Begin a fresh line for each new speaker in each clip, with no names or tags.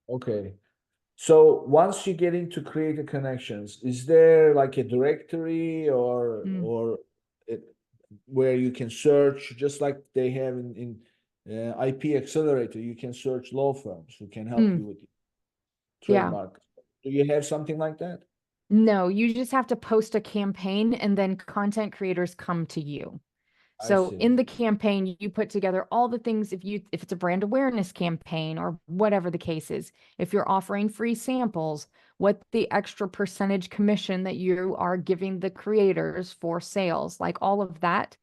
Okay. So once you get into creator connections, is there like a directory
Mm,
or it, where you can search just like they have in IP Accelerator, you can search law firms who can help
mm,
you with
yeah.
trademark. Do you have something like that?
No, you just have to post a campaign and then content creators come to you.
I
So
see.
in the campaign, you put together all the things if it's a brand awareness campaign or whatever the case is, if you're offering free samples, what the extra percentage commission that you are giving the creators for sales, like all of that.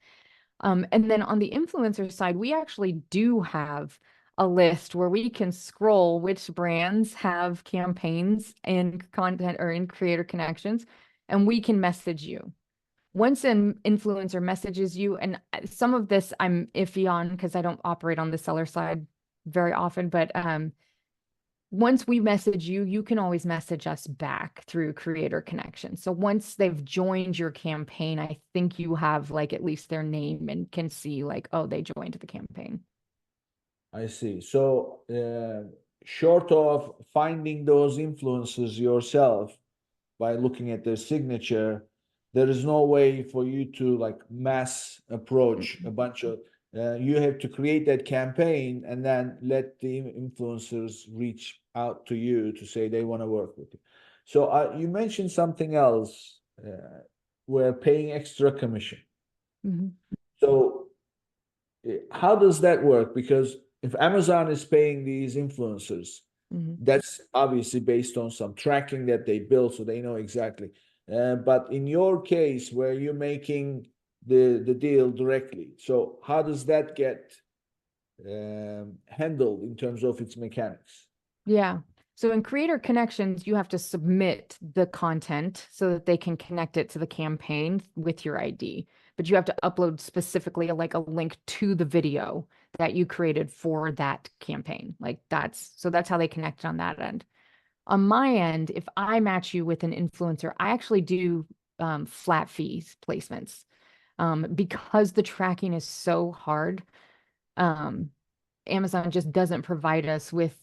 And then on the influencer side, we actually do have a list where we can scroll which brands have campaigns in content or in creator connections, and we can message you. Once an influencer messages you, and some of this I'm iffy on because I don't operate on the seller side very often, but once we message you, you can always message us back through Creator Connection. So once they've joined your campaign, I think you have like at least their name and can see like, oh, they joined the campaign.
I see. So, short of finding those influencers yourself by looking at their signature, there is no way for you to like mass approach a bunch of. You have to create that campaign and then let the influencers reach out to you to say they want to work with you. So, you mentioned something else. We're paying extra commission.
Mhm.
So how does that work? Because if Amazon is paying these influencers,
Mhm.
that's obviously based on some tracking that they build, so they know exactly. But in your case, where you're making the deal directly, so how does that get handled in terms of its mechanics?
Yeah. So in Creator Connections, you have to submit the content so that they can connect it to the campaign with your ID. But you have to upload specifically like a link to the video that you created for that campaign. Like that's how they connect on that end. On my end, if I match you with an influencer, I actually do flat fees placements because the tracking is so hard. Um, Amazon just doesn't provide us with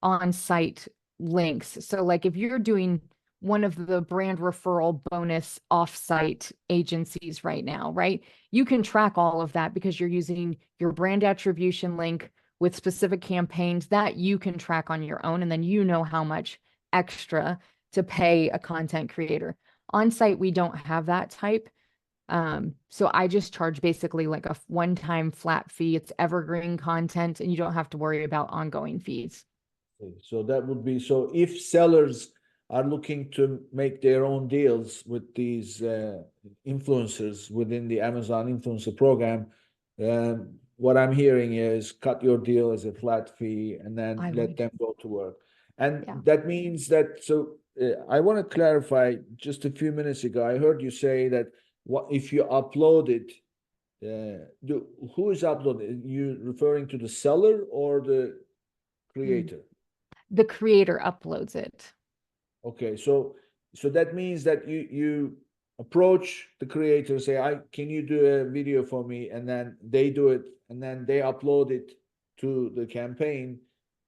on-site links. So like if you're doing one of the brand referral bonus off-site agencies right now, right? You can track all of that because you're using your brand attribution link with specific campaigns that you can track on your own. And then you know how much extra to pay a content creator. On site, we don't have that type. So I just charge basically like a one-time flat fee. It's evergreen content, and you don't have to worry about ongoing fees.
So that would be so if sellers are looking to make their own deals with these influencers within the Amazon influencer program, what I'm hearing is cut your deal as a flat fee and then
I
let
would.
them go to work. And
Yeah.
that means that so I want to clarify just a few minutes ago, I heard you say that what if you upload it, who is uploading? You referring to the seller or the
Mm.
creator?
The creator uploads it.
Okay, so that means that you approach the creator, say, I can you do a video for me, and then they do it, and then they upload it to the campaign,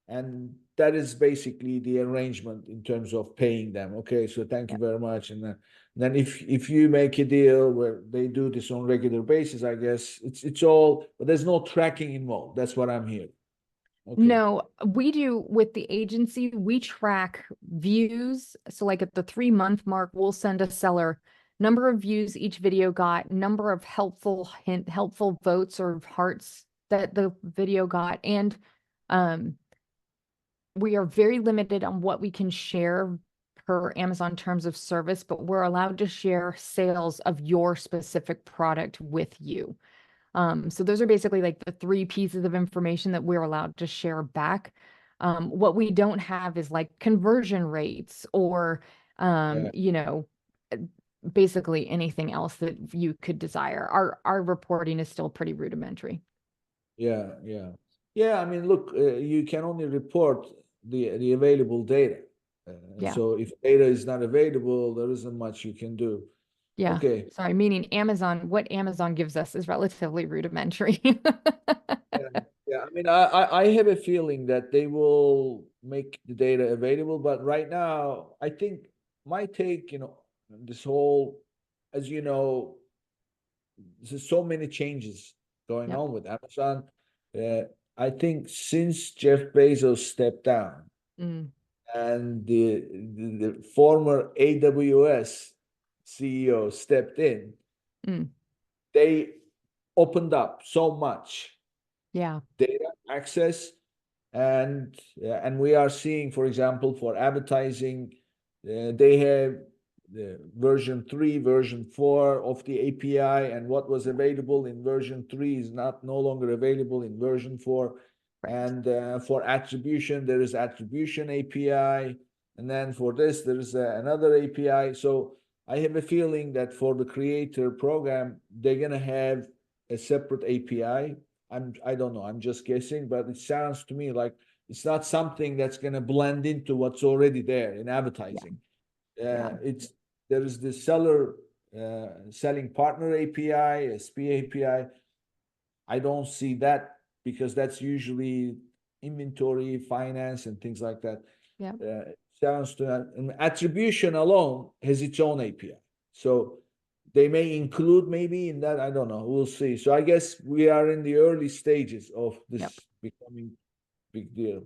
and that is basically the arrangement in terms of paying them. Okay, so thank you
Yep.
very much. And then if you make a deal where they do this on regular basis, I guess it's all, but there's no tracking involved. That's what I'm hearing. Okay.
No, we do with the agency, we track views. So like at the 3 month mark, we'll send a seller number of views each video got, number of helpful votes or hearts that the video got. And um we are very limited on what we can share per Amazon terms of service, but we're allowed to share sales of your specific product with you. So those are basically like the three pieces of information that we're allowed to share back. What we don't have is like conversion rates or,
Yeah,
you know, uh, basically anything else that you could desire. Our reporting is still pretty rudimentary.
yeah. Yeah, I mean, look, you can only report the available data.
Yeah.
So if data is not available, there isn't much you can do.
Yeah.
Okay.
Sorry, meaning Amazon, what Amazon gives us is relatively rudimentary.
Yeah, yeah. I mean, I have a feeling that they will make the data available. But right now, I think my take, this whole, as you know, there's so many changes going
Yep.
on with Amazon. Uh, I think since Jeff Bezos stepped down
Mm,
and the former AWS CEO stepped in,
mm,
they opened up so much
yeah.
data access, and we are seeing, for example, for advertising, they have the version 3, version 4 of the API, and what was available in version 3 is not no longer available in version 4.
Right.
And for attribution, there is attribution API, and then for this, there is another API. So I have a feeling that for the creator program, they're gonna have a separate API. I don't know, I'm just guessing, but it sounds to me like it's not something that's gonna blend into what's already there in advertising.
Yeah.
It's there is the seller selling partner API, SP API. I don't see that because that's usually inventory, finance, and things like that.
Yeah.
Sounds to and attribution alone has its own API. So they may include maybe in that, I don't know. We'll see. So I guess we are in the early stages of this
Yep.
becoming big deal.